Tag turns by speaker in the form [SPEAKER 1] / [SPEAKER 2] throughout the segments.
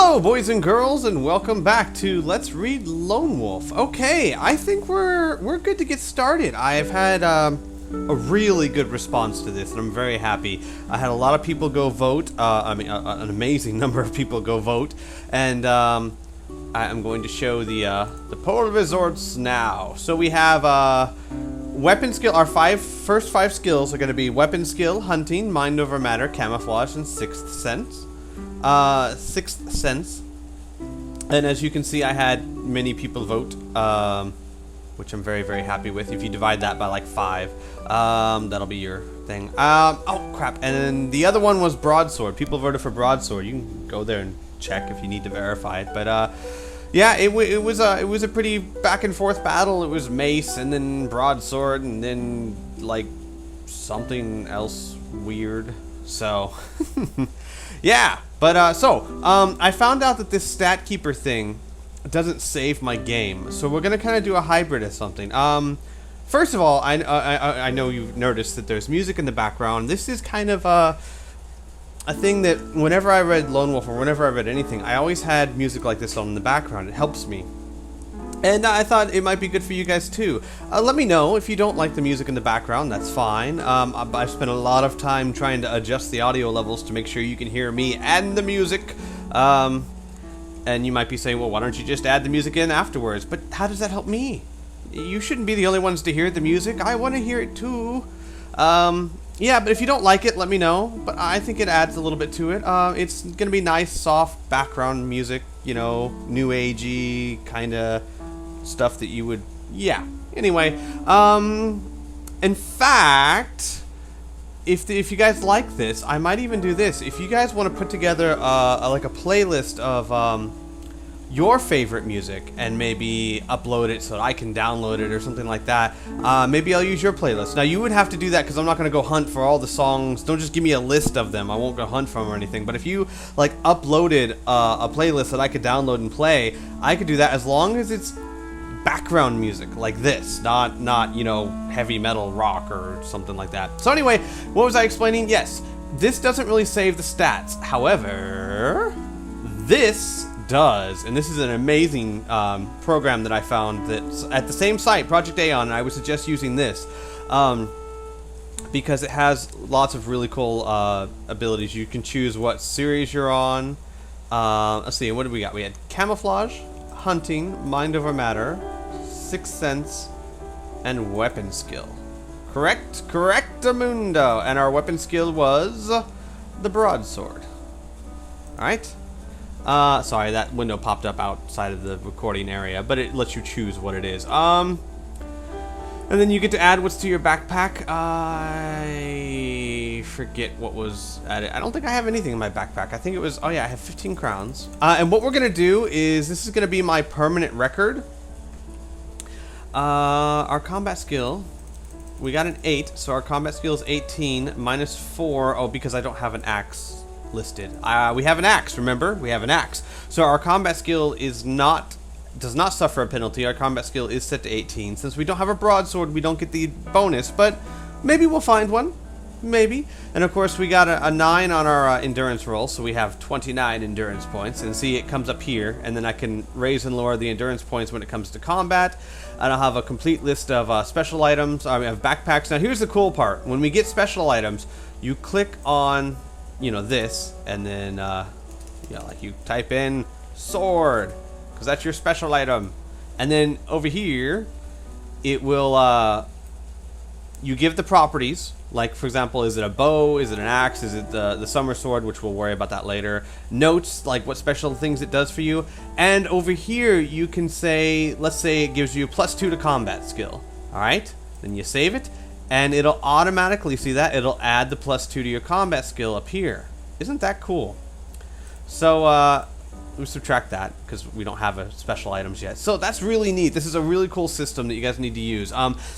[SPEAKER 1] Hello, boys and girls, and welcome back to Let's Read Lone Wolf. Okay, I think we're good to get started. I've had a really good response to this, and I'm very happy. I had a lot of people go vote. An amazing number of people go vote, and I'm going to show the polar results now. So we have weapon skill. Our first five skills are going to be weapon skill, hunting, mind over matter, camouflage, and sixth sense. Sixth sense. And as you can see, I had many people vote, which I'm very, very happy with. If you divide that by like 5, that'll be your thing. Oh crap! And then the other one was broadsword. People voted for broadsword. You can go there and check if you need to verify it. But yeah, it was a pretty back and forth battle. It was mace and then broadsword and then like something else weird. So yeah. But, I found out that this stat keeper thing doesn't save my game, so we're gonna kind of do a hybrid of something. First of all, I know you've noticed that there's music in the background. This is kind of a thing that whenever I read Lone Wolf or whenever I read anything, I always had music like this on in the background. It helps me. And I thought it might be good for you guys too. Let me know if you don't like the music in the background, that's fine. I've spent a lot of time trying to adjust the audio levels to make sure you can hear me and the music. And you might be saying, well, why don't you just add the music in afterwards? But how does that help me? You shouldn't be the only ones to hear the music. I want to hear it too. Yeah, but if you don't like it, let me know. But I think it adds a little bit to it. It's going to be nice, soft background music, you know, new agey kind of stuff that you would, yeah. Anyway, in fact, if you guys like this, I might even do this. If you guys want to put together like a playlist of your favorite music and maybe upload it so that I can download it or something like that, maybe I'll use your playlist. Now you would have to do that because I'm not going to go hunt for all the songs. Don't just give me a list of them. I won't go hunt for them or anything. But if you like uploaded a playlist that I could download and play, I could do that as long as it's background music like this, not you know, heavy metal rock or something like that. So anyway, what was I explaining? Yes, this doesn't really save the stats. However, this does, and this is an amazing program that I found that's at the same site, Project Aeon, and I would suggest using this because it has lots of really cool abilities. You can choose what series you're on. Let's see, what did we got? We had camouflage, hunting, mind over matter, sixth sense, and weapon skill. Correctamundo. And our weapon skill was the broadsword. Alright. Sorry, that window popped up outside of the recording area, but it lets you choose what it is. And then you get to add what's to your backpack. I forget what was added. I don't think I have anything in my backpack. I think it was, oh yeah, I have 15 crowns. And what we're gonna do is, this is gonna be my permanent record. Our combat skill, we got an 8, so our combat skill is 18, minus 4, oh, because I don't have an axe listed. We have an axe, remember? We have an axe. So our combat skill does not suffer a penalty. Our combat skill is set to 18. Since we don't have a broadsword, we don't get the bonus, but maybe we'll find one. Maybe. And of course, we got a 9 on our endurance roll, so we have 29 endurance points. And see, it comes up here, and then I can raise and lower the endurance points when it comes to combat. And I'll have a complete list of special items. I have backpacks. Now, here's the cool part. When we get special items, you click on, you know, this, and then, like you type in sword, because that's your special item. And then over here, it will, you give the properties, like for example, is it a bow, is it an axe, is it the summer sword, which we'll worry about that later. Notes, like what special things it does for you. And over here, you can say, let's say it gives you +2 to combat skill. Alright, then you save it, and it'll automatically, see that? It'll add the +2 to your combat skill up here. Isn't that cool? So, we subtract that because we don't have special items yet. So that's really neat. This is a really cool system that you guys need to use.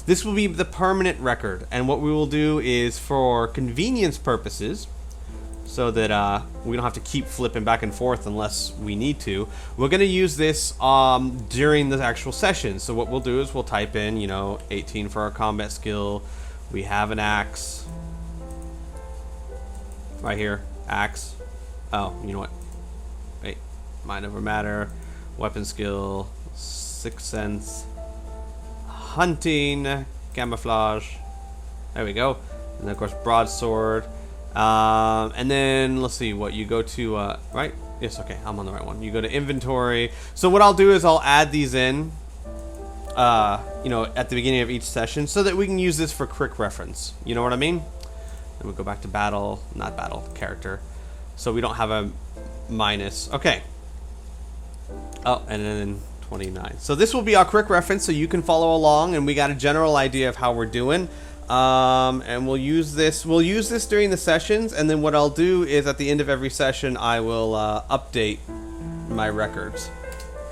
[SPEAKER 1] This will be the permanent record, and what we will do is, for convenience purposes, so that we don't have to keep flipping back and forth unless we need to, we're going to use this during the actual session. So what we'll do is we'll type in, you know, 18 for our combat skill. We have an axe right here. Axe. Oh, you know what? Wait. mind over matter, weapon skill, sixth sense, hunting, camouflage. There we go. And then of course broadsword. And then let's see what you go to. Right? Yes. Okay, I'm on the right one. You go to inventory. So what I'll do is I'll add these in. You know, at the beginning of each session, so that we can use this for quick reference. You know what I mean? Then we go back to battle, not battle, character. So we don't have a minus. Okay. Oh, and then 29. So this will be our quick reference, so you can follow along, and we got a general idea of how we're doing. And we'll use this during the sessions, and then what I'll do is at the end of every session, I will update my records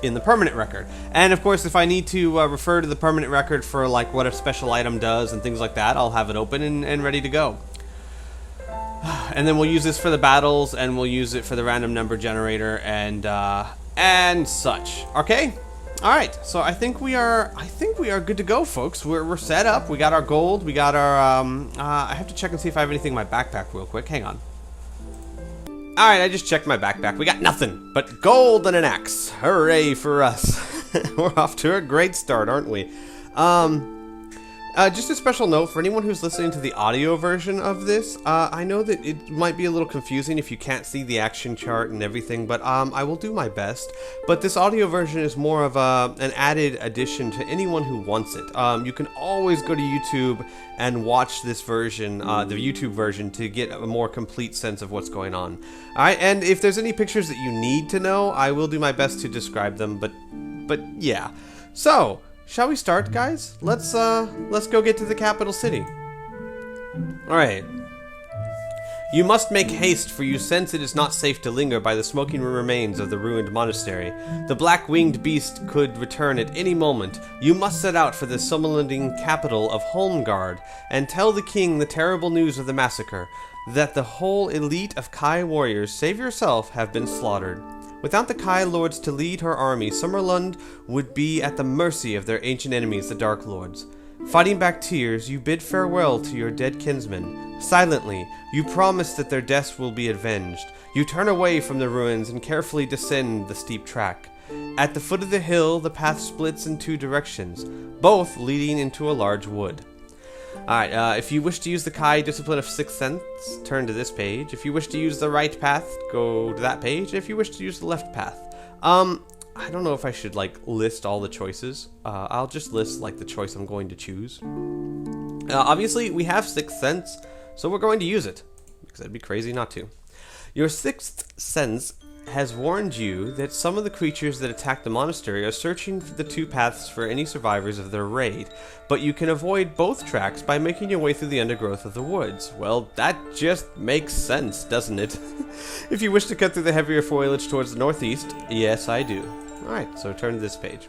[SPEAKER 1] in the permanent record. And of course, if I need to refer to the permanent record for like what a special item does and things like that, I'll have it open and ready to go. And then we'll use this for the battles, and we'll use it for the random number generator and such. Okay? All right. So I think we are good to go, folks. We're set up. We got our gold. We got our I have to check and see if I have anything in my backpack real quick. Hang on. Alright, I just checked my backpack. We got nothing but gold and an axe. Hooray for us. We're off to a great start, aren't we? Just a special note for anyone who's listening to the audio version of this. I know that it might be a little confusing if you can't see the action chart and everything, but I will do my best. But this audio version is more of an added addition to anyone who wants it. You can always go to YouTube and watch this version, the YouTube version, to get a more complete sense of what's going on. Alright, and if there's any pictures that you need to know, I will do my best to describe them, but yeah. So, shall we start, guys? Let's go get to the capital city. Alright. You must make haste, for you sense it is not safe to linger by the smoking remains of the ruined monastery. The black-winged beast could return at any moment. You must set out for the Somalian capital of Holmgard, and tell the king the terrible news of the massacre, that the whole elite of Kai warriors, save yourself, have been slaughtered. Without the Kai lords to lead her army, Summerlund would be at the mercy of their ancient enemies, the Dark Lords. Fighting back tears, you bid farewell to your dead kinsmen. Silently, you promise that their deaths will be avenged. You turn away from the ruins and carefully descend the steep track. At the foot of the hill, the path splits in two directions, both leading into a large wood. Alright, if you wish to use the Kai Discipline of Sixth Sense, turn to this page. If you wish to use the right path, go to that page. If you wish to use the left path. I don't know if I should, like, list all the choices. I'll just list, like, the choice I'm going to choose. Obviously, we have Sixth Sense, so we're going to use it, because that'd be crazy not to. Your Sixth Sense has warned you that some of the creatures that attack the monastery are searching for the two paths for any survivors of their raid, but you can avoid both tracks by making your way through the undergrowth of the woods. Well, that just makes sense, doesn't it? If you wish to cut through the heavier foliage towards the northeast, yes, I do. Alright, so turn to this page.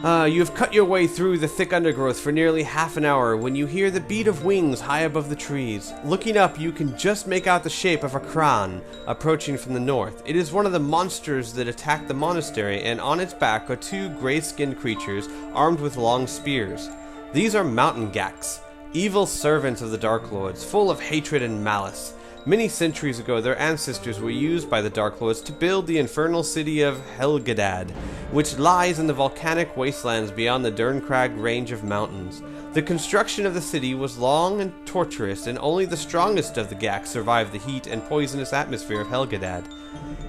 [SPEAKER 1] You have cut your way through the thick undergrowth for nearly half an hour when you hear the beat of wings high above the trees. Looking up, you can just make out the shape of a Kran approaching from the north. It is one of the monsters that attacked the monastery, and on its back are two gray-skinned creatures armed with long spears. These are mountain gaks, evil servants of the Dark Lords, full of hatred and malice. Many centuries ago, their ancestors were used by the Dark Lords to build the infernal city of Helgedad, which lies in the volcanic wastelands beyond the Derncrag range of mountains. The construction of the city was long and torturous, and only the strongest of the Gaks survived the heat and poisonous atmosphere of Helgedad.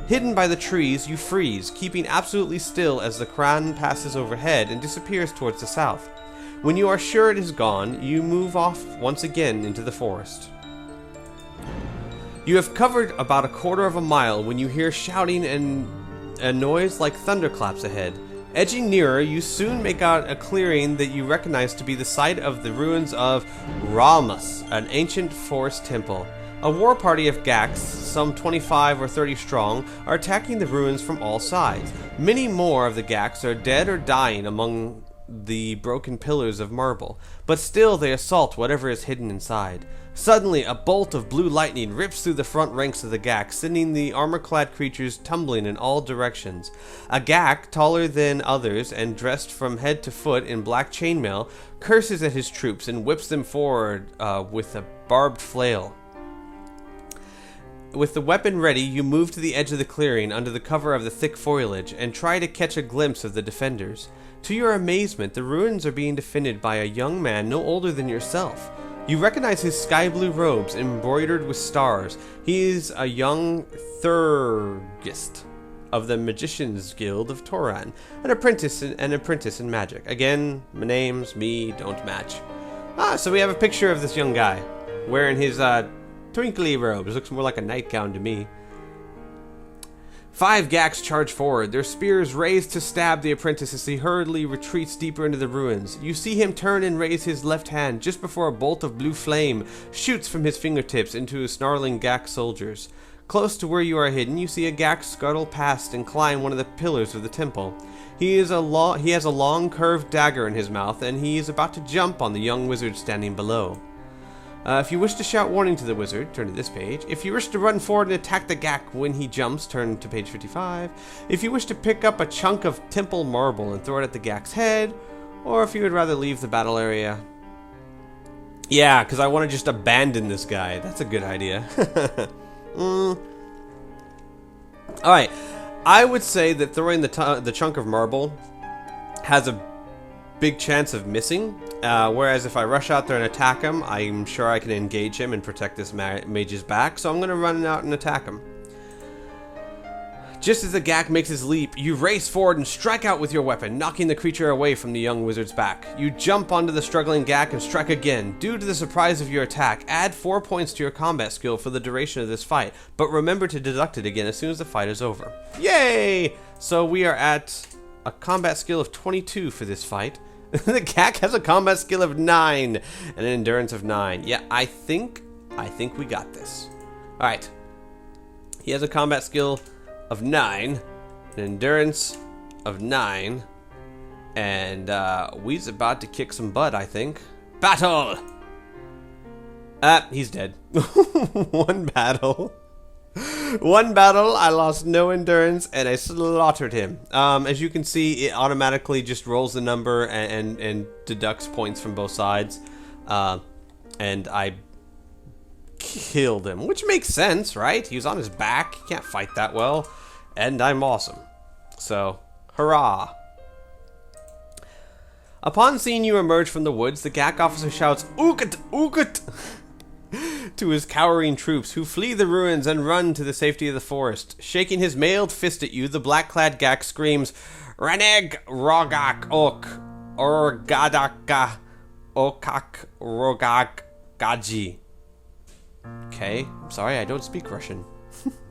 [SPEAKER 1] Hidden by the trees, you freeze, keeping absolutely still as the Kran passes overhead and disappears towards the south. When you are sure it is gone, you move off once again into the forest. You have covered about a quarter of a mile when you hear shouting and a noise like thunderclaps ahead. Edging nearer, you soon make out a clearing that you recognize to be the site of the ruins of Ramus, an ancient forest temple. A war party of Gaks, some 25 or 30 strong, are attacking the ruins from all sides. Many more of the Gaks are dead or dying among the broken pillars of marble, but still they assault whatever is hidden inside. Suddenly, a bolt of blue lightning rips through the front ranks of the Gak, sending the armor-clad creatures tumbling in all directions. A Gak, taller than others and dressed from head to foot in black chainmail, curses at his troops and whips them forward with a barbed flail. With the weapon ready, you move to the edge of the clearing under the cover of the thick foliage and try to catch a glimpse of the defenders. To your amazement, the ruins are being defended by a young man no older than yourself. You recognize his sky blue robes embroidered with stars. He is a young Thurgist of the Magicians Guild of Toran, an apprentice in magic. Again, names, me, don't match. So we have a picture of this young guy wearing his twinkly robes. Looks more like a nightgown to me. 5 Gaks charge forward, their spears raised to stab the apprentice as he hurriedly retreats deeper into the ruins. You see him turn and raise his left hand just before a bolt of blue flame shoots from his fingertips into his snarling Gak soldiers. Close to where you are hidden, you see a Gak scuttle past and climb one of the pillars of the temple. He has a long curved dagger in his mouth, and he is about to jump on the young wizard standing below. If you wish to shout warning to the wizard, turn to this page. If you wish to run forward and attack the Gak when he jumps, turn to page 55. If you wish to pick up a chunk of temple marble and throw it at the Gak's head, or if you would rather leave the battle area. Yeah, because I want to just abandon this guy. That's a good idea. Alright, I would say that throwing the chunk of marble has a big chance of missing, whereas if I rush out there and attack him, I'm sure I can engage him and protect this mage's back, so I'm going to run out and attack him. Just as the Gak makes his leap, you race forward and strike out with your weapon, knocking the creature away from the young wizard's back. You jump onto the struggling Gak and strike again. Due to the surprise of your attack, add 4 points to your combat skill for the duration of this fight, but remember to deduct it again as soon as the fight is over. Yay! So we are at a combat skill of 22 for this fight. The Gak has a combat skill of 9 and an endurance of 9. Yeah, I think we got this. Alright. He has a combat skill of 9, an endurance of 9, and we's about to kick some butt, I think. Battle! He's dead. One battle, I lost no endurance, and I slaughtered him. As you can see, it automatically just rolls the number and deducts points from both sides. And I killed him, which makes sense, right? He was on his back, he can't fight that well, and I'm awesome. So, hurrah. Upon seeing you emerge from the woods, the Gak officer shouts, "Ookat! Ookat!" to his cowering troops, who flee the ruins and run to the safety of the forest. Shaking his mailed fist at you, the black-clad Gak screams, "Reneg Rogak Ok Orgadaka Okak Rogak Gaji." Okay, I'm sorry, I don't speak Russian.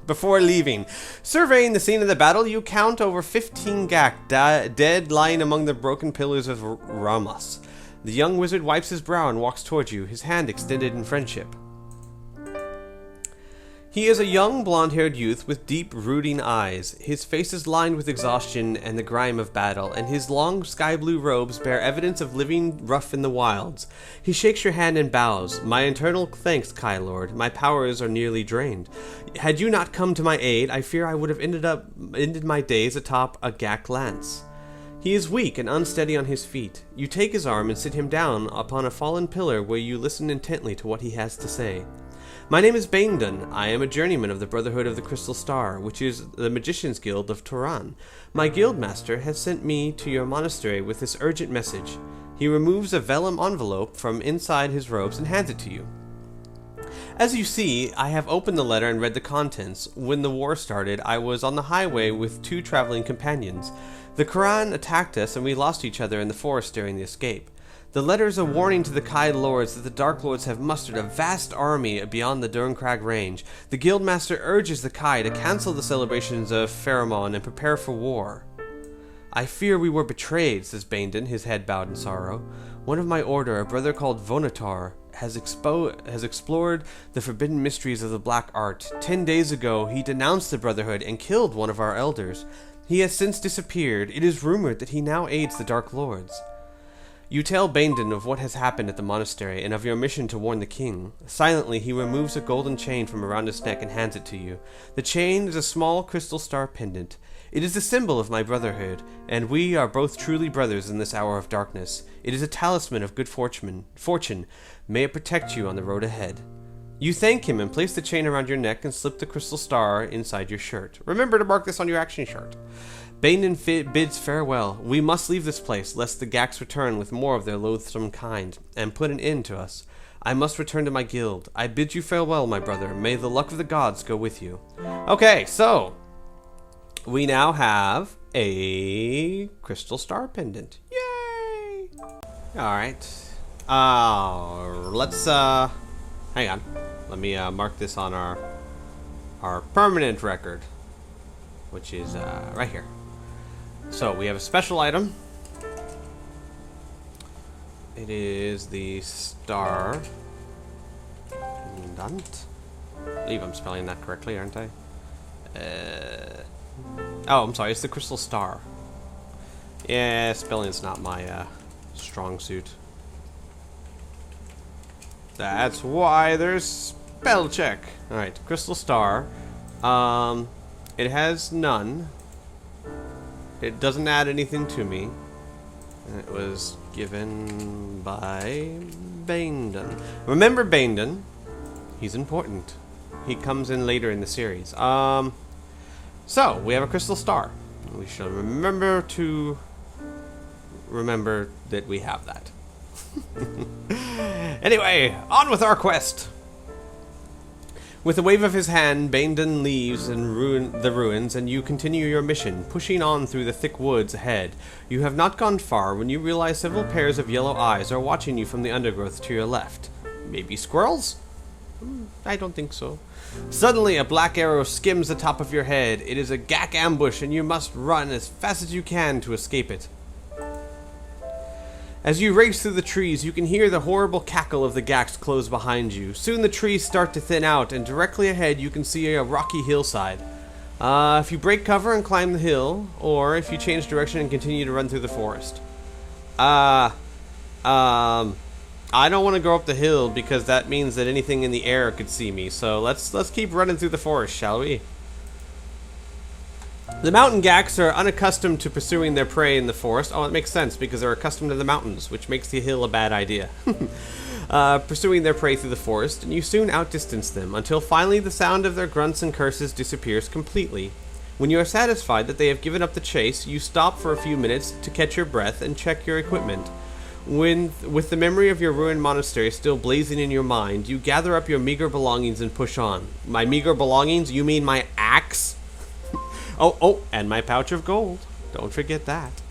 [SPEAKER 1] Before leaving, surveying the scene of the battle, you count over 15 Gak dead lying among the broken pillars of Ramos. The young wizard wipes his brow and walks towards you, his hand extended in friendship. He is a young, blonde-haired youth with deep, brooding eyes. His face is lined with exhaustion and the grime of battle, and his long sky-blue robes bear evidence of living rough in the wilds. He shakes your hand and bows. "My eternal thanks, Kai Lord. My powers are nearly drained. Had you not come to my aid, I fear I would have ended my days atop a Gak lance." He is weak and unsteady on his feet. You take his arm and sit him down upon a fallen pillar where you listen intently to what he has to say. "My name is Baindon. I am a journeyman of the Brotherhood of the Crystal Star, which is the Magicians Guild of Toran. My guildmaster has sent me to your monastery with this urgent message." He removes a vellum envelope from inside his robes and hands it to you. As you see, I have opened the letter and read the contents. When the war started, I was on the highway with 2 traveling companions. The Quran attacked us and we lost each other in the forest during the escape. The letter is a warning to the Kai Lords that the Dark Lords have mustered a vast army beyond the Durncrag range. The Guildmaster urges the Kai to cancel the celebrations of Pheromon and prepare for war. "I fear we were betrayed," says Baindon, his head bowed in sorrow. "One of my order, a brother called Vonatar, has explored the forbidden mysteries of the black art. 10 days ago, he denounced the Brotherhood and killed one of our elders. He has since disappeared. It is rumored that he now aids the Dark Lords." You tell Baindon of what has happened at the monastery and of your mission to warn the king. Silently, he removes a golden chain from around his neck and hands it to you. The chain is a small crystal star pendant. "It is the symbol of my brotherhood, and we are both truly brothers in this hour of darkness. It is a talisman of good fortune. May it protect you on the road ahead." You thank him and place the chain around your neck and slip the crystal star inside your shirt. Remember to mark this on your action chart. Baindon bids farewell. We must leave this place, lest the Gax return with more of their loathsome kind, and put an end to us. I must return to my guild. I bid you farewell, my brother. May the luck of the gods go with you. Okay, so we now have a crystal star pendant. Yay! Alright. Let's hang on. Let me mark this on our permanent record, which is right here. So we have a special item. It is the star pendant. I believe I'm spelling that correctly, aren't I? Oh, I'm sorry. It's the crystal star. Yeah, spelling's not my strong suit. That's why there's spell check. All right, crystal star. It has none. It doesn't add anything to me. And it was given by Baindon. Remember Baindon? He's important. He comes in later in the series. So, we have a crystal star. We shall remember that we have that. Anyway, on with our quest. With a wave of his hand, Baindon leaves the ruins, and you continue your mission, pushing on through the thick woods ahead. You have not gone far when you realize several pairs of yellow eyes are watching you from the undergrowth to your left. Maybe squirrels? I don't think so. Suddenly, a black arrow skims the top of your head. It is a Gak ambush, and you must run as fast as you can to escape it. As you race through the trees, you can hear the horrible cackle of the Gax close behind you. Soon the trees start to thin out, and directly ahead you can see a rocky hillside. If you break cover and climb the hill, or if you change direction and continue to run through the forest. I don't want to go up the hill because that means that anything in the air could see me. So let's keep running through the forest, shall we? The mountain Gax are unaccustomed to pursuing their prey in the forest. Oh, it makes sense because they're accustomed to the mountains, which makes the hill a bad idea. Pursuing their prey through the forest, and you soon outdistance them, until finally the sound of their grunts and curses disappears completely. When you are satisfied that they have given up the chase, you stop for a few minutes to catch your breath and check your equipment. With the memory of your ruined monastery still blazing in your mind, you gather up your meager belongings and push on. My meager belongings? You mean my axe? Oh, and my pouch of gold. Don't forget that.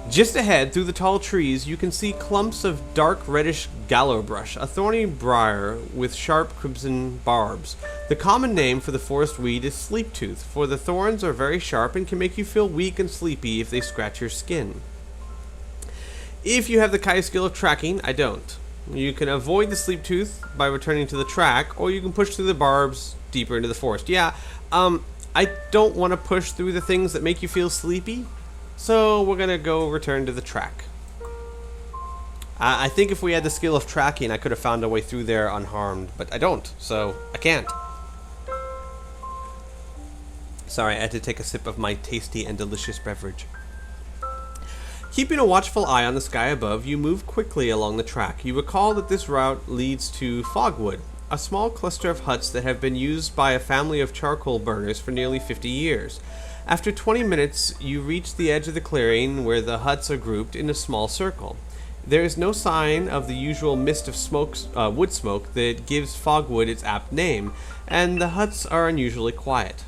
[SPEAKER 1] Just ahead, through the tall trees, you can see clumps of dark reddish gallow brush, a thorny briar with sharp crimson barbs. The common name for the forest weed is sleep-tooth, for the thorns are very sharp and can make you feel weak and sleepy if they scratch your skin. If you have the Kai skill of tracking, I don't. You can avoid the sleep-tooth by returning to the track, or you can push through the barbs deeper into the forest. Yeah, I don't want to push through the things that make you feel sleepy, so we're going to go return to the track. I think if we had the skill of tracking, I could have found a way through there unharmed, but I don't, so I can't. Sorry, I had to take a sip of my tasty and delicious beverage. Keeping a watchful eye on the sky above, you move quickly along the track. You recall that this route leads to Fogwood, a small cluster of huts that have been used by a family of charcoal burners for nearly 50 years. After 20 minutes, you reach the edge of the clearing where the huts are grouped in a small circle. There is no sign of the usual mist of wood smoke that gives Fogwood its apt name, and the huts are unusually quiet.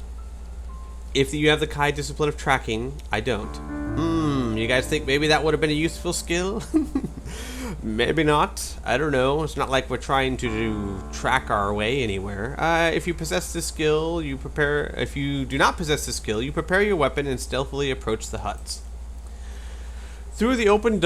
[SPEAKER 1] If you have the Kai discipline of tracking, I don't. You guys think maybe that would have been a useful skill? Maybe not. I don't know. It's not like we're trying to track our way anywhere. If you possess this skill, you prepare. If you do not possess this skill, you prepare your weapon and stealthily approach the huts. Through the open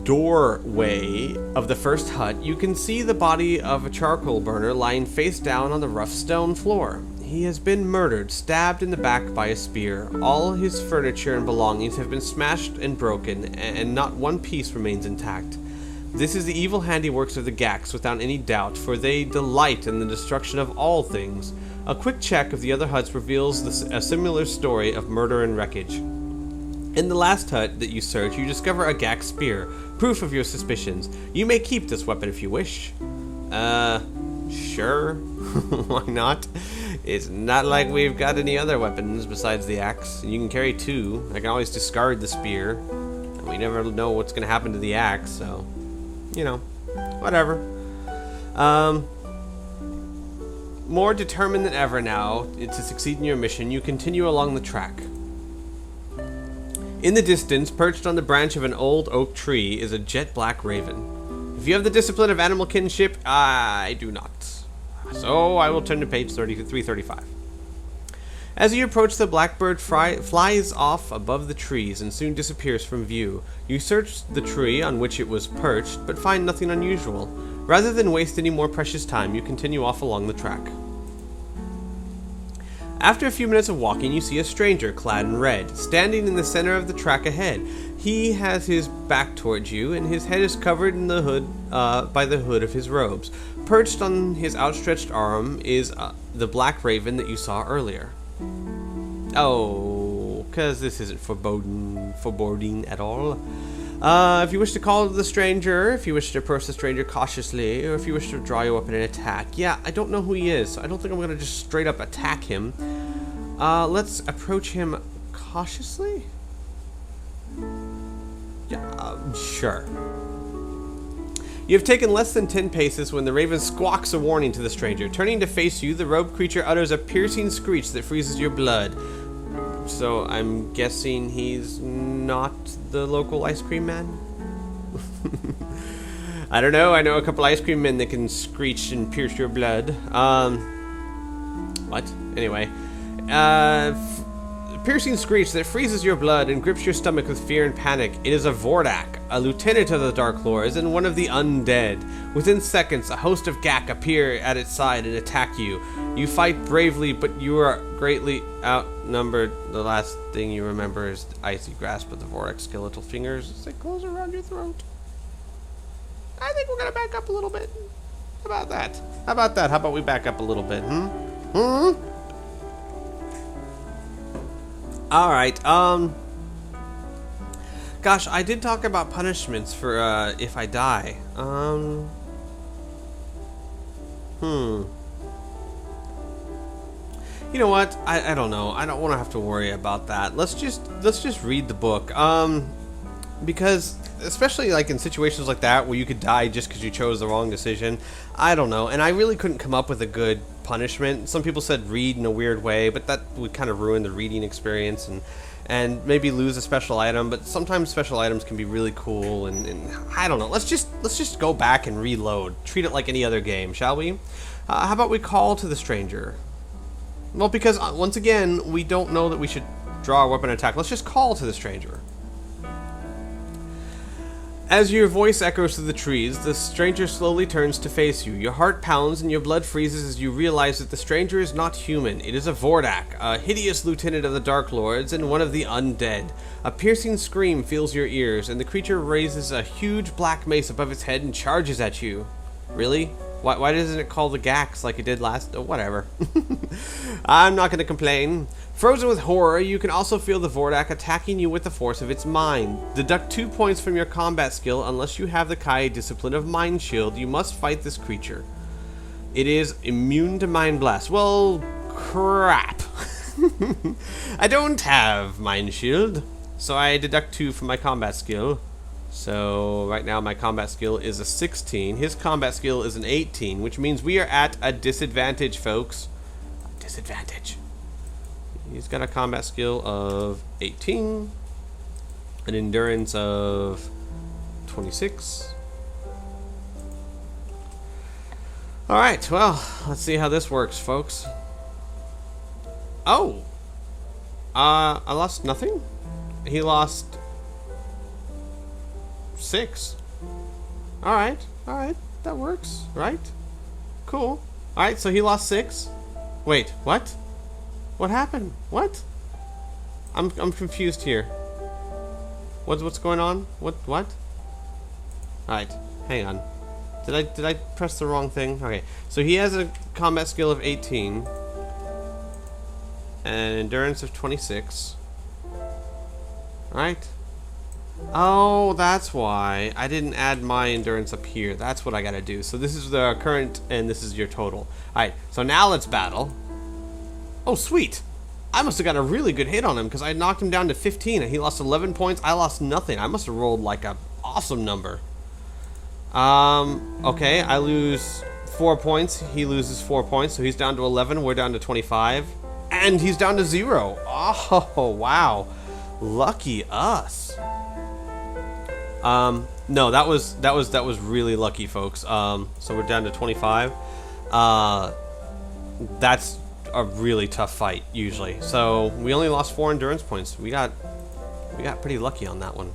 [SPEAKER 1] doorway of the first hut, you can see the body of a charcoal burner lying face down on the rough stone floor. He has been murdered, stabbed in the back by a spear. All his furniture and belongings have been smashed and broken, and not one piece remains intact. This is the evil handiworks of the Gax, without any doubt, for they delight in the destruction of all things. A quick check of the other huts reveals a similar story of murder and wreckage. In the last hut that you search, you discover a Gax spear, proof of your suspicions. You may keep this weapon if you wish. Sure. Why not? It's not like we've got any other weapons besides the axe. You can carry two. I can always discard the spear. And we never know what's going to happen to the axe, so... You know, whatever. More determined than ever now to succeed in your mission, you continue along the track. In the distance, perched on the branch of an old oak tree, is a jet black raven. If you have the discipline of animal kinship, I do not. So I will turn to page 335. As you approach, the blackbird flies off above the trees and soon disappears from view. You search the tree on which it was perched, but find nothing unusual. Rather than waste any more precious time, you continue off along the track. After a few minutes of walking, you see a stranger clad in red, standing in the center of the track ahead. He has his back towards you, and his head is covered in the hood by the hood of his robes. Perched on his outstretched arm is the black raven that you saw earlier. Oh, because this isn't foreboding at all. If you wish to call to the stranger, if you wish to approach the stranger cautiously, or if you wish to draw your weapon and attack. Yeah, I don't know who he is, so I don't think I'm going to just straight up attack him. Let's approach him cautiously? Yeah, sure. You have taken less than 10 paces when the raven squawks a warning to the stranger. Turning to face you, the robed creature utters a piercing screech that freezes your blood. So I'm guessing he's not the local ice cream man? I don't know. I know a couple ice cream men that can screech and pierce your blood. What? Anyway. Piercing screech that freezes your blood and grips your stomach with fear and panic. It is a Vordak, a lieutenant of the Dark Lords and one of the undead. Within seconds, a host of Gak appear at its side and attack you. You fight bravely, but you are greatly outnumbered. The last thing you remember is the icy grasp of the Vorak's skeletal fingers as they close around your throat. I think we're gonna back up a little bit. How about that? How about that? How about we back up a little bit, Alright, gosh, I did talk about punishments for, if I die. You know what? I don't know. I don't want to have to worry about that. Let's just read the book. Because especially like in situations like that where you could die just because you chose the wrong decision, I don't know. And I really couldn't come up with a good punishment. Some people said read in a weird way, but that would kind of ruin the reading experience and maybe lose a special item. But sometimes special items can be really cool, and I don't know. Let's just go back and reload. Treat it like any other game, shall we? How about we call to the stranger? Well, because once again, we don't know that we should draw a weapon attack. Let's just call to the stranger. As your voice echoes through the trees, the stranger slowly turns to face you. Your heart pounds and your blood freezes as you realize that the stranger is not human. It is a Vordak, a hideous lieutenant of the Dark Lords and one of the undead. A piercing scream fills your ears, and the creature raises a huge black mace above its head and charges at you. Really? Why doesn't it call the Gax like it did last? Oh, whatever. I'm not going to complain. Frozen with horror, you can also feel the Vordak attacking you with the force of its mind. Deduct 2 points from your combat skill unless you have the Kai discipline of Mind Shield. You must fight this creature. It is immune to Mind Blast. Well, crap. I don't have Mind Shield, so I deduct 2 from my combat skill. So right now my combat skill is a 16. His combat skill is an 18, which means we are at a disadvantage, folks. Disadvantage. He's got a combat skill of 18, an endurance of 26. Alright, well, let's see how this works, folks. Oh! I lost nothing? He lost 6. Alright, that works, right? Cool. Alright, so he lost 6. Wait, what? What happened? What? I'm confused here. What's going on? What? Alright, hang on. Did I press the wrong thing? Okay, so he has a combat skill of 18 and an endurance of 26. Alright. Oh, that's why. I didn't add my endurance up here. That's what I gotta do. So this is the current, and this is your total. Alright, so now let's battle. Oh, sweet. I must have got a really good hit on him, because I knocked him down to 15, and he lost 11 points. I lost nothing. I must have rolled like a awesome number. Okay, I lose 4 points. He loses 4 points, so he's down to 11. We're down to 25. And he's down to 0. Oh, wow. Lucky us. No, that was really lucky, folks. So we're down to 25. That's a really tough fight usually. So we only lost 4 endurance points. We got pretty lucky on that one.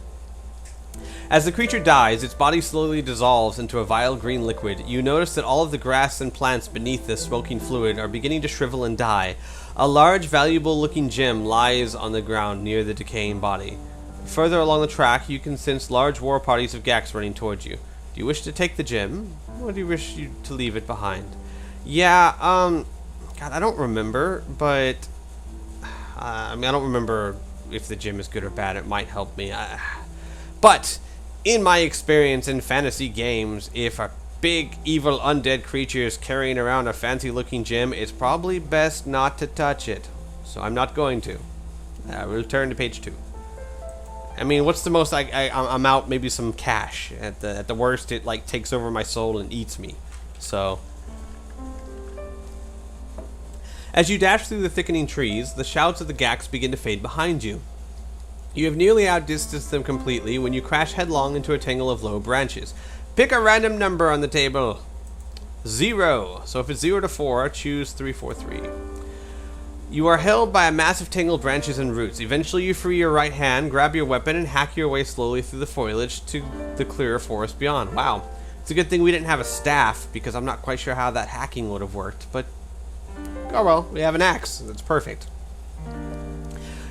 [SPEAKER 1] As the creature dies, its body slowly dissolves into a vile green liquid. You notice that all of the grass and plants beneath this smoking fluid are beginning to shrivel and die. A large, valuable-looking gem lies on the ground near the decaying body. Further along the track, you can sense large war parties of Gax running towards you. Do you wish to take the gem, or do you wish to leave it behind? Yeah, God, I don't remember, but I mean, I don't remember if the gem is good or bad. It might help me. But in my experience in fantasy games, if a big evil undead creature is carrying around a fancy looking gem, it's probably best not to touch it. So I'm not going to. I will turn to page 2. I mean, what's the most I'm out? Maybe some cash. At the worst, it like takes over my soul and eats me. So as you dash through the thickening trees, the shouts of the Gax begin to fade behind you. You have nearly outdistanced them completely when you crash headlong into a tangle of low branches. Pick a random number on the table. 0. So if it's 0 to 4, choose 3, 4, 3. You are held by a mass of tangled branches and roots. Eventually you free your right hand, grab your weapon, and hack your way slowly through the foliage to the clearer forest beyond. Wow. It's a good thing we didn't have a staff, because I'm not quite sure how that hacking would have worked. But, oh well, we have an axe. That's perfect.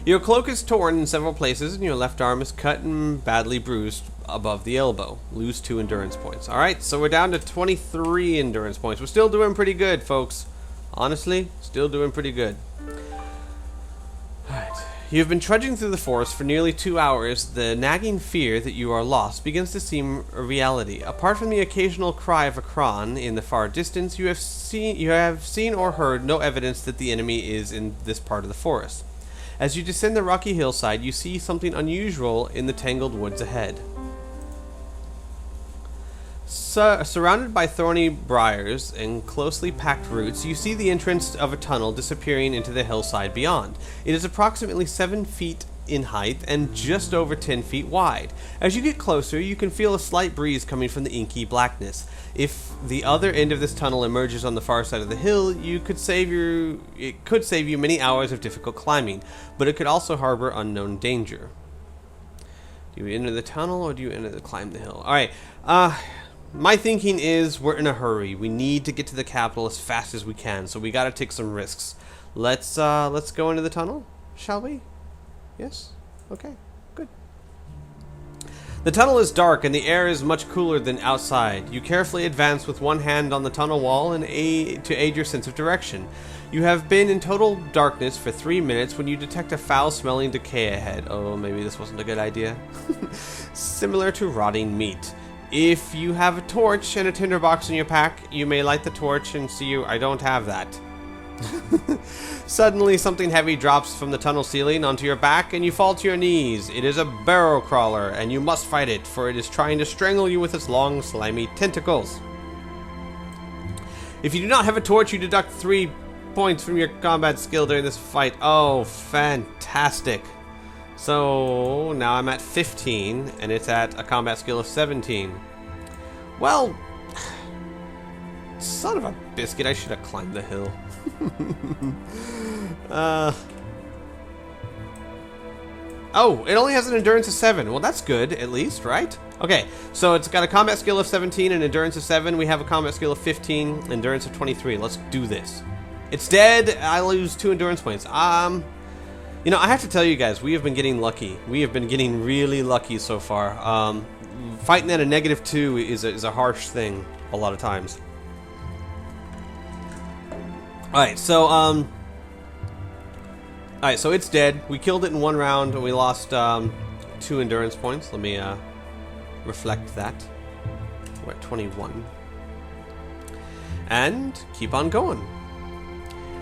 [SPEAKER 1] Your cloak is torn in several places, and your left arm is cut and badly bruised above the elbow. Lose 2 endurance points. Alright, so we're down to 23 endurance points. We're still doing pretty good, folks. Honestly, still doing pretty good. Alright. You've been trudging through the forest for nearly 2 hours. The nagging fear that you are lost begins to seem a reality. Apart from the occasional cry of a cron in the far distance, you have seen or heard no evidence that the enemy is in this part of the forest. As you descend the rocky hillside, you see something unusual in the tangled woods ahead. Surrounded by thorny briars and closely packed roots, you see the entrance of a tunnel disappearing into the hillside beyond. It is approximately 7 feet in height and just over 10 feet wide. As you get closer, you can feel a slight breeze coming from the inky blackness. If the other end of this tunnel emerges on the far side of the hill, it could save you many hours of difficult climbing, but it could also harbor unknown danger. Do you enter the tunnel or do you climb the hill? Alright, my thinking is we're in a hurry. We need to get to the capital as fast as we can, so we gotta take some risks. Let's go into the tunnel, shall we? Yes? Okay, good. The tunnel is dark and the air is much cooler than outside. You carefully advance with one hand on the tunnel wall to aid your sense of direction. You have been in total darkness for 3 minutes when you detect a foul-smelling decay ahead. Oh, maybe this wasn't a good idea. Similar to rotting meat. If you have a torch and a tinderbox in your pack, you may light the torch and see you. I don't have that. Suddenly, something heavy drops from the tunnel ceiling onto your back and you fall to your knees. It is a barrel crawler and you must fight it, for it is trying to strangle you with its long, slimy tentacles. If you do not have a torch, you deduct 3 points from your combat skill during this fight. Oh, fantastic. So, now I'm at 15 and it's at a combat skill of 17. Well, son of a biscuit, I should have climbed the hill. Oh, it only has an endurance of 7. Well, that's good, at least, right? Okay, so it's got a combat skill of 17 and endurance of 7. We have a combat skill of 15, endurance of 23. Let's do this. It's dead. I lose 2 endurance points. You know, I have to tell you guys, we have been getting lucky. We have been getting really lucky so far. Fighting at a -2 is a harsh thing a lot of times. Alright, so it's dead. We killed it in 1 round, and we lost 2 endurance points. Let me reflect that. We're at 21. And keep on going.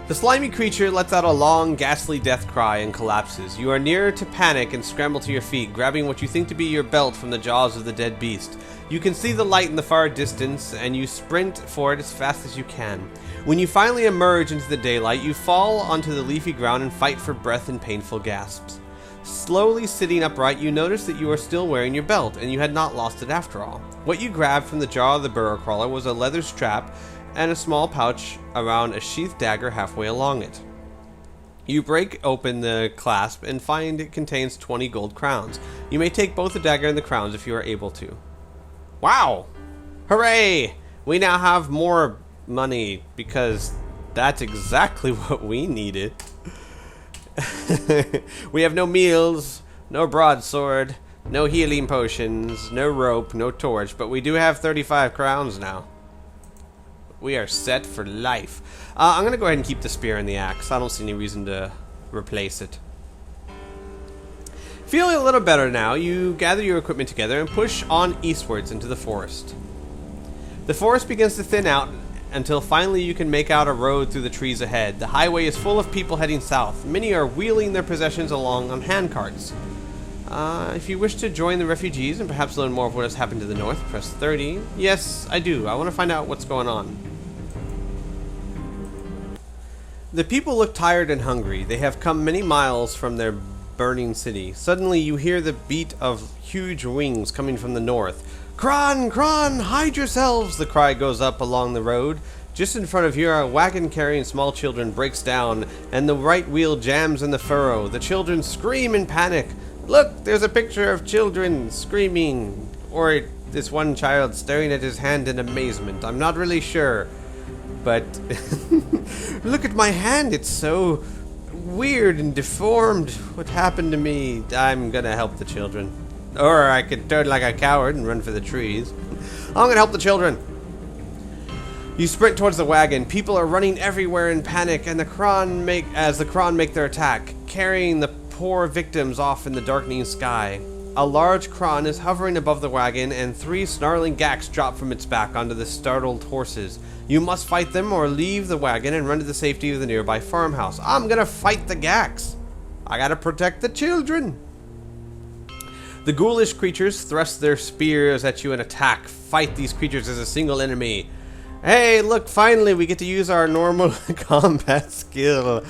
[SPEAKER 1] The slimy creature lets out a long, ghastly death cry and collapses. You are near to panic and scramble to your feet, grabbing what you think to be your belt from the jaws of the dead beast. You can see the light in the far distance, and you sprint for it as fast as you can. When you finally emerge into the daylight, you fall onto the leafy ground and fight for breath in painful gasps. Slowly sitting upright, you notice that you are still wearing your belt, and you had not lost it after all. What you grabbed from the jaw of the burrow crawler was a leather strap and a small pouch around a sheathed dagger halfway along it. You break open the clasp and find it contains 20 gold crowns. You may take both the dagger and the crowns if you are able to. Wow! Hooray! We now have more money, because that's exactly what we needed. We have no meals, no broadsword, no healing potions, no rope, no torch, but we do have 35 crowns now. We are set for life. I'm going to go ahead and keep the spear and the axe. I don't see any reason to replace it. Feeling a little better now, you gather your equipment together and push on eastwards into the forest. The forest begins to thin out until finally you can make out a road through the trees ahead. The highway is full of people heading south. Many are wheeling their possessions along on handcarts. If you wish to join the refugees and perhaps learn more of what has happened to the north, press 30. Yes, I do. I want to find out what's going on. The people look tired and hungry. They have come many miles from their burning city. Suddenly you hear the beat of huge wings coming from the north. Kron, Kron, hide yourselves! The cry goes up along the road. Just in front of you, a wagon carrying small children breaks down, and the right wheel jams in the furrow. The children scream in panic. Look, there's a picture of children screaming, or this one child staring at his hand in amazement. I'm not really sure, but look at my hand. It's so weird and deformed. What happened to me? I'm gonna help the children. Or I could turn like a coward and run for the trees. I'm gonna help the children. You sprint towards the wagon. People are running everywhere in panic, and the Kron make their attack, carrying the poor victims off in the darkening sky. A large Kron is hovering above the wagon, and 3 snarling Gaks drop from its back onto the startled horses. You must fight them or leave the wagon and run to the safety of the nearby farmhouse. I'm gonna fight the Gaks. I gotta protect the children. The ghoulish creatures thrust their spears at you and attack. Fight these creatures as a single enemy. Hey, look, finally we get to use our normal combat skill.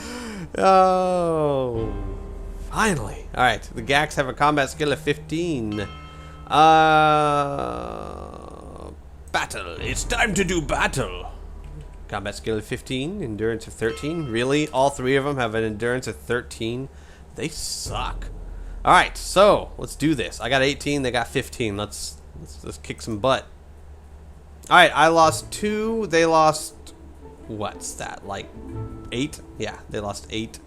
[SPEAKER 1] Oh, finally. Alright, the Gaks have a combat skill of 15. Battle. It's time to do battle. Combat skill of 15, endurance of 13. Really? All 3 of them have an endurance of 13? They suck. Alright, so let's do this. I got 18, they got 15. Let's kick some butt. Alright, I lost 2. They lost, what's that, like 8? Yeah, they lost 8.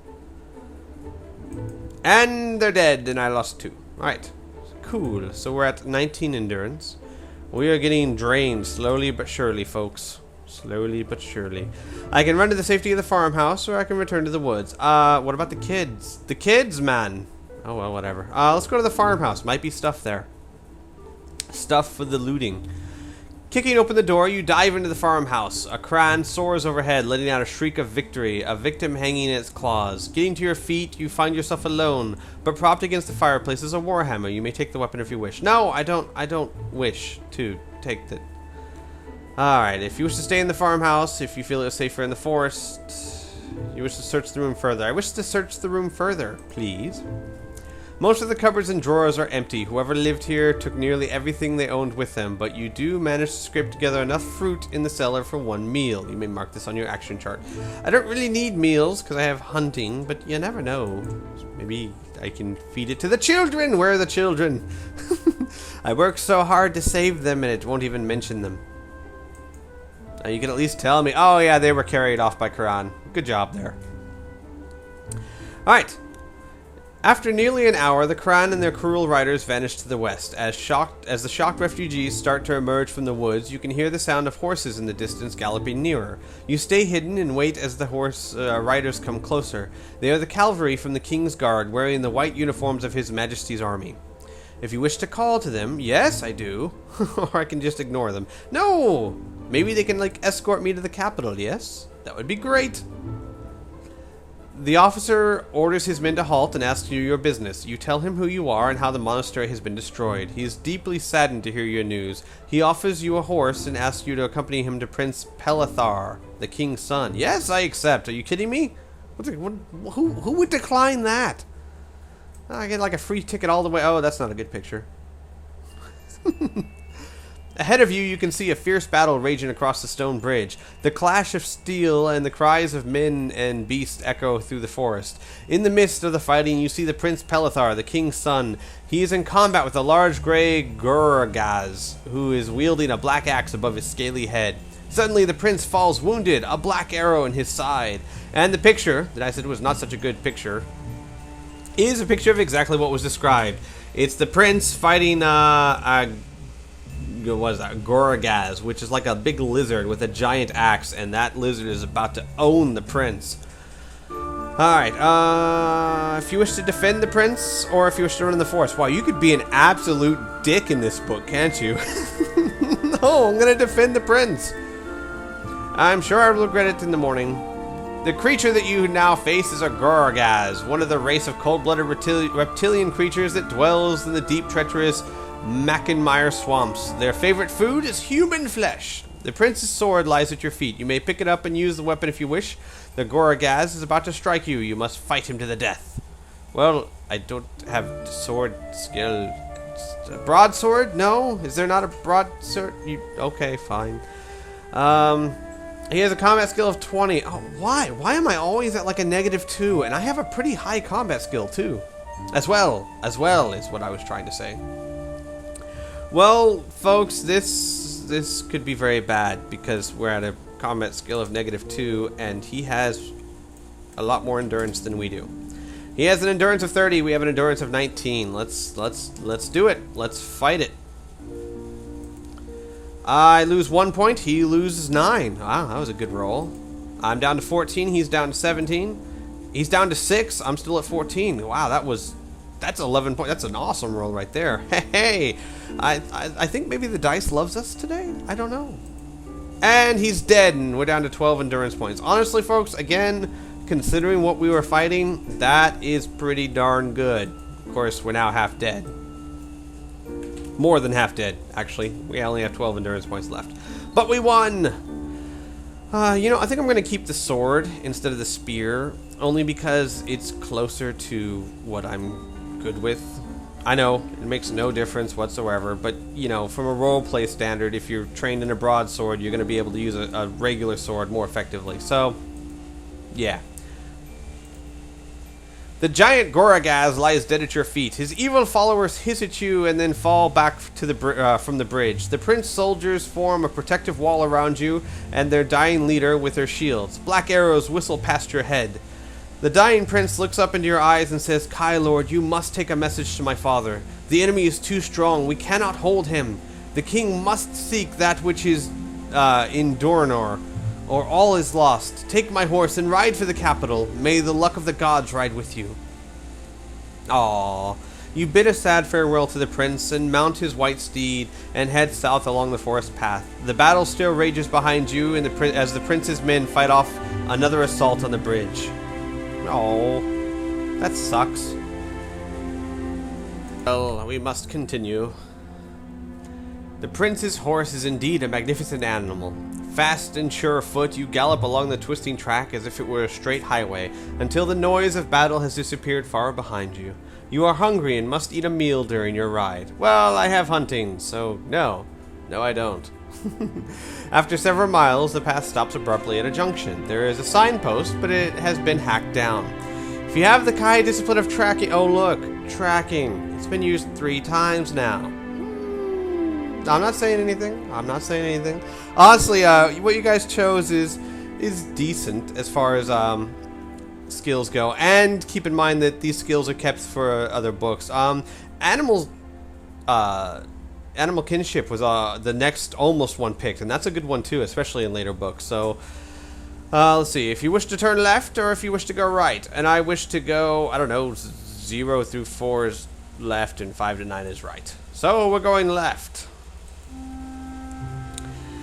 [SPEAKER 1] And they're dead, and I lost 2. Alright, cool. So we're at 19 endurance. We are getting drained slowly but surely, folks. Slowly but surely. I can run to the safety of the farmhouse, or I can return to the woods. What about the kids? The kids, man! Oh, well, whatever. Let's go to the farmhouse. Might be stuff there. Stuff for the looting. Kicking open the door, you dive into the farmhouse. A Kran soars overhead, letting out a shriek of victory, a victim hanging in its claws. Getting to your feet, you find yourself alone, but propped against the fireplace is a warhammer. You may take the weapon if you wish. No, I don't wish to take the... Alright, if you wish to stay in the farmhouse, if you feel it is safer in the forest, you wish to search the room further. I wish to search the room further, please. Most of the cupboards and drawers are empty. Whoever lived here took nearly everything they owned with them, but you do manage to scrape together enough fruit in the cellar for 1 meal. You may mark this on your action chart. I don't really need meals because I have hunting, but you never know. Maybe I can feed it to the children. Where are the children? I worked so hard to save them and it won't even mention them. You can at least tell me. Oh yeah, they were carried off by Kron. Good job there. Alright. After nearly an hour, the Kran and their cruel riders vanish to the west. As the shocked refugees start to emerge from the woods, you can hear the sound of horses in the distance galloping nearer. You stay hidden and wait as the riders come closer. They are the cavalry from the King's Guard, wearing the white uniforms of His Majesty's army. If you wish to call to them, yes, I do. Or I can just ignore them. No! Maybe they can, like, escort me to the capital, yes? That would be great. The officer orders his men to halt and asks you your business. You tell him who you are and how the monastery has been destroyed. He is deeply saddened to hear your news. He offers you a horse and asks you to accompany him to Prince lp'er, the king's son. Yes, I accept. Are you kidding me? Who would decline that? I get like a free ticket all the way. Oh, that's not a good picture. Ahead of you, you can see a fierce battle raging across the stone bridge. The clash of steel and the cries of men and beasts echo through the forest. In the midst of the fighting, you see the Prince lp'er, the king's son. He is in combat with a large gray Guragaz, who is wielding a black axe above his scaly head. Suddenly, the prince falls wounded, a black arrow in his side. And the picture, that I said was not such a good picture, is a picture of exactly what was described. It's the prince fighting what is that? Guragaz, which is like a big lizard with a giant axe, and that lizard is about to own the prince. Alright, if you wish to defend the prince, or if you wish to run in the forest. Wow, you could be an absolute dick in this book, can't you? No, I'm gonna defend the prince. I'm sure I will regret it in the morning. The creature that you now face is a Guragaz, one of the race of cold-blooded reptilian creatures that dwells in the deep, treacherous Mackenmire swamps. Their favorite food is human flesh. The prince's sword lies at your feet. You may pick it up and use the weapon if you wish. The Guragaz is about to strike you. You must fight him to the death. Well, I don't have sword skill. Broadsword? No? Is there not a broadsword? Okay, fine. He has a combat skill of 20. Oh, why? Why am I always at like a -2? And I have a pretty high combat skill too. As well is what I was trying to say. Well, folks, this could be very bad because we're at a combat skill of -2 and he has a lot more endurance than we do. He has an endurance of 30, we have an endurance of 19. Let's do it. Let's fight it. I lose 1 point, he loses 9. Wow, that was a good roll. I'm down to 14, he's down to 17. He's down to 6, I'm still at 14. Wow, that's 11 points. That's an awesome roll right there. Hey, I think maybe the dice loves us today. I don't know. And he's dead, and we're down to 12 endurance points. Honestly, folks, again, considering what we were fighting, that is pretty darn good. Of course, we're now half dead. More than half dead, actually. We only have 12 endurance points left. But we won! You know, I think I'm going to keep the sword instead of the spear, only because it's closer to what I'm good with. I know, it makes no difference whatsoever, but, you know, from a roleplay standard, if you're trained in a broadsword, you're going to be able to use a regular sword more effectively. So, yeah. The giant Guragaz lies dead at your feet. His evil followers hiss at you and then fall back to from the bridge. The prince soldiers form a protective wall around you and their dying leader with their shields. Black arrows whistle past your head. The dying prince looks up into your eyes and says, Kai, Lord, you must take a message to my father. The enemy is too strong. We cannot hold him. The king must seek that which is in Dornor, or all is lost. Take my horse and ride for the capital. May the luck of the gods ride with you. Aww. You bid a sad farewell to the prince and mount his white steed and head south along the forest path. The battle still rages behind you and as the prince's men fight off another assault on the bridge. Oh, that sucks. Well, we must continue. The prince's horse is indeed a magnificent animal. Fast and sure foot, you gallop along the twisting track as if it were a straight highway, until the noise of battle has disappeared far behind you. You are hungry and must eat a meal during your ride. Well, I have hunting, so no. No, I don't. After several miles, the path stops abruptly at a junction. There is a signpost, but it has been hacked down. If you have the Kai discipline of tracking... Oh, look. Tracking. It's been used 3 times now. I'm not saying anything. I'm not saying anything. Honestly, what you guys chose is decent as far as skills go. And keep in mind that these skills are kept for other books. Animal kinship was the next almost one picked, and that's a good one too, especially in later books. So, let's see. If you wish to turn left, or if you wish to go right, and I wish to go, I don't know, 0 through 4 is left and 5 to 9 is right. So we're going left.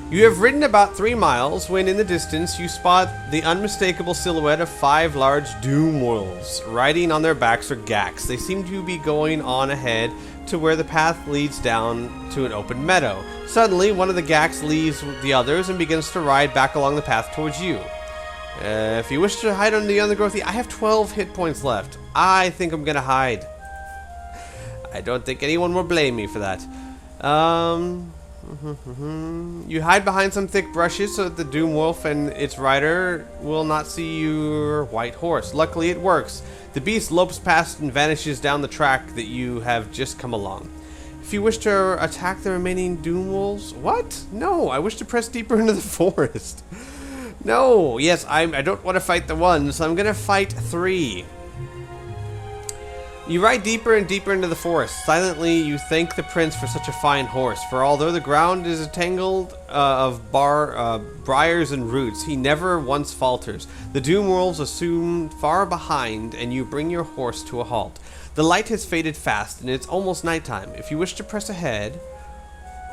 [SPEAKER 1] You have ridden about 3 miles when in the distance you spot the unmistakable silhouette of 5 large doom wolves. Riding on their backs are gacks. They seem to be going on ahead to where the path leads down to an open meadow. Suddenly, one of the gacks leaves the others and begins to ride back along the path towards you. If you wish to hide under the undergrowth, I have 12 hit points left. I think I'm gonna hide. I don't think anyone will blame me for that. You hide behind some thick brushes so that the Doom Wolf and its rider will not see your white horse. Luckily, it works. The beast lopes past and vanishes down the track that you have just come along. If you wish to attack the remaining Doom Wolves... What? No, I wish to press deeper into the forest. No, yes, I don't want to fight the one, so I'm going to fight 3. You ride deeper and deeper into the forest. Silently, you thank the prince for such a fine horse, for although the ground is tangled of briars and roots, he never once falters. The Doom Wolves are soon far behind, and you bring your horse to a halt. The light has faded fast, and it's almost nighttime. If you wish to press ahead,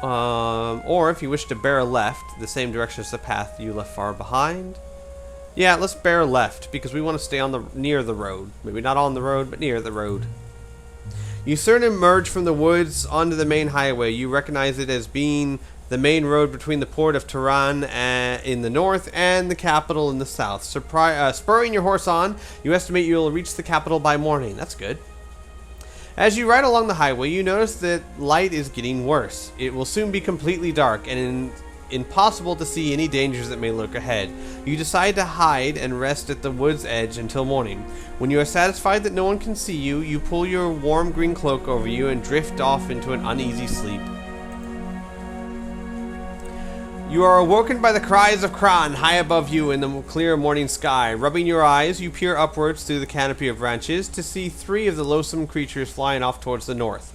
[SPEAKER 1] or if you wish to bear left, the same direction as the path you left far behind. Yeah, let's bear left, because we want to stay on near the road. Maybe not on the road, but near the road. You soon emerge from the woods onto the main highway. You recognize it as being the main road between the port of Tehran in the north and the capital in the south. Spurring your horse on, you estimate you'll reach the capital by morning. That's good. As you ride along the highway, you notice that light is getting worse. It will soon be completely dark and impossible to see any dangers that may lurk ahead. You decide to hide and rest at the wood's edge until morning. When you are satisfied that no one can see you, you pull your warm green cloak over you and drift off into an uneasy sleep. You are awoken by the cries of Kran high above you in the clear morning sky. Rubbing your eyes, you peer upwards through the canopy of branches to see 3 of the loathsome creatures flying off towards the north.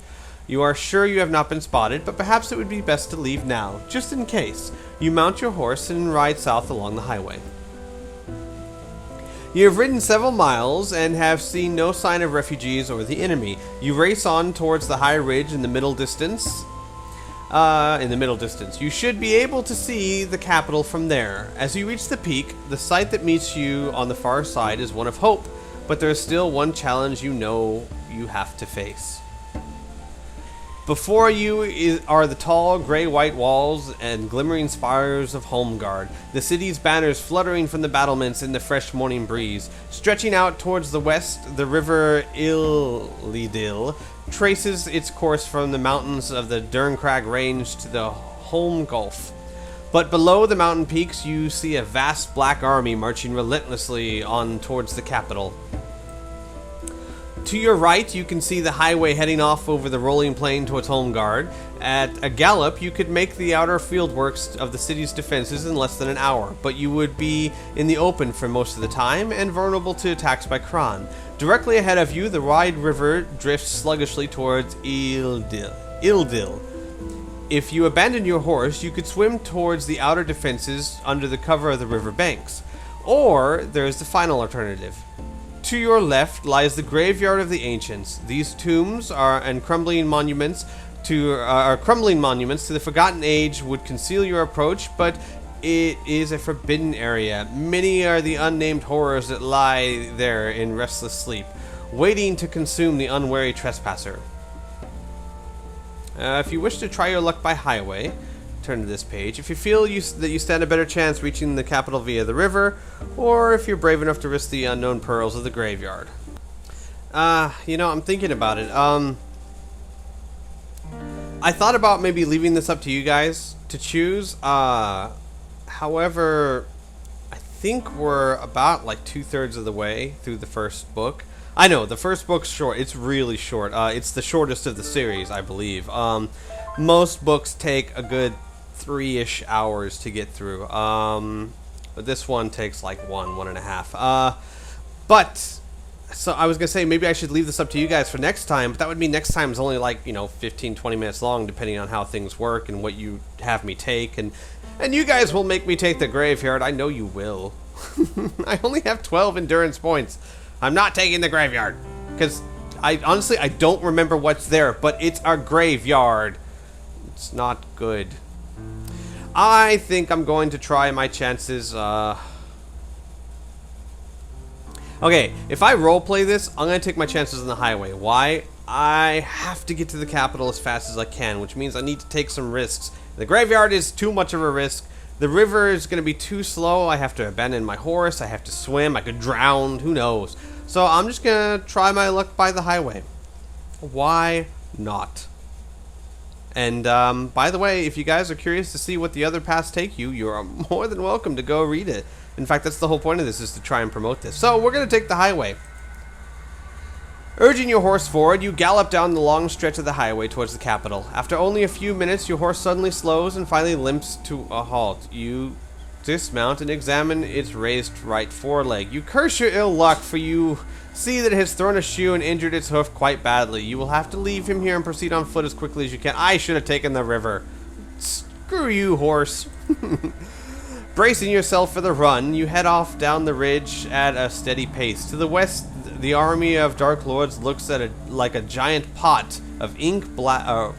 [SPEAKER 1] You are sure you have not been spotted, but perhaps it would be best to leave now, just in case. You mount your horse and ride south along the highway. You have ridden several miles and have seen no sign of refugees or the enemy. You race on towards the high ridge in the middle distance. You should be able to see the capital from there. As you reach the peak, the sight that meets you on the far side is one of hope, but there is still one challenge you know you have to face. Before you are the tall, gray-white walls and glimmering spires of Holmgard, the city's banners fluttering from the battlements in the fresh morning breeze. Stretching out towards the west, the river Illidil traces its course from the mountains of the Derncrag Range to the Holm Gulf. But below the mountain peaks, you see a vast black army marching relentlessly on towards the capital. To your right, you can see the highway heading off over the rolling plain towards Holmgard. At a gallop, you could make the outer fieldworks of the city's defenses in less than an hour, but you would be in the open for most of the time and vulnerable to attacks by Kran. Directly ahead of you, the wide river drifts sluggishly towards Ildil. If you abandon your horse, you could swim towards the outer defenses under the cover of the river banks. Or there's the final alternative. To your left lies the graveyard of the ancients. These tombs are crumbling monuments to the forgotten age would conceal your approach, but it is a forbidden area. Many are the unnamed horrors that lie there in restless sleep, waiting to consume the unwary trespasser. If you wish to try your luck by highway, turn to this page. If you feel that you stand a better chance reaching the capital via the river, or if you're brave enough to risk the unknown pearls of the graveyard. I'm thinking about it. I thought about maybe leaving this up to you guys to choose. However, I think we're about like 2/3 of the way through the first book. I know, the first book's short. It's really short. It's the shortest of the series, I believe. Most books take a good 3-ish hours to get through. But this one takes like 1.5. So I was going to say maybe I should leave this up to you guys for next time, but that would mean next time is only like, 15, 20 minutes long, depending on how things work and what you have me take. And you guys will make me take the graveyard. I know you will. I only have 12 endurance points. I'm not taking the graveyard. Because I honestly, I don't remember what's there, but it's our graveyard. It's not good. I think I'm going to try my chances. Okay, if I roleplay this, I'm going to take my chances on the highway. Why? I have to get to the capital as fast as I can, which means I need to take some risks. The graveyard is too much of a risk. The river is going to be too slow. I have to abandon my horse. I have to swim. I could drown. Who knows? So I'm just going to try my luck by the highway. Why not? And by the way, if you guys are curious to see what the other paths take you, you are more than welcome to go read it. In fact, that's the whole point of this, is to try and promote this. So we're going to take the highway. Urging your horse forward, you gallop down the long stretch of the highway towards the capital. After only a few minutes, your horse suddenly slows and finally limps to a halt. You dismount and examine its raised right foreleg. You curse your ill luck, for you see that it has thrown a shoe and injured its hoof quite badly. You will have to leave him here and proceed on foot as quickly as you can. I should have taken the river. Screw you, horse. Bracing yourself for the run, you head off down the ridge at a steady pace. To the west, the army of Dark Lords looks at like a giant pot of ink The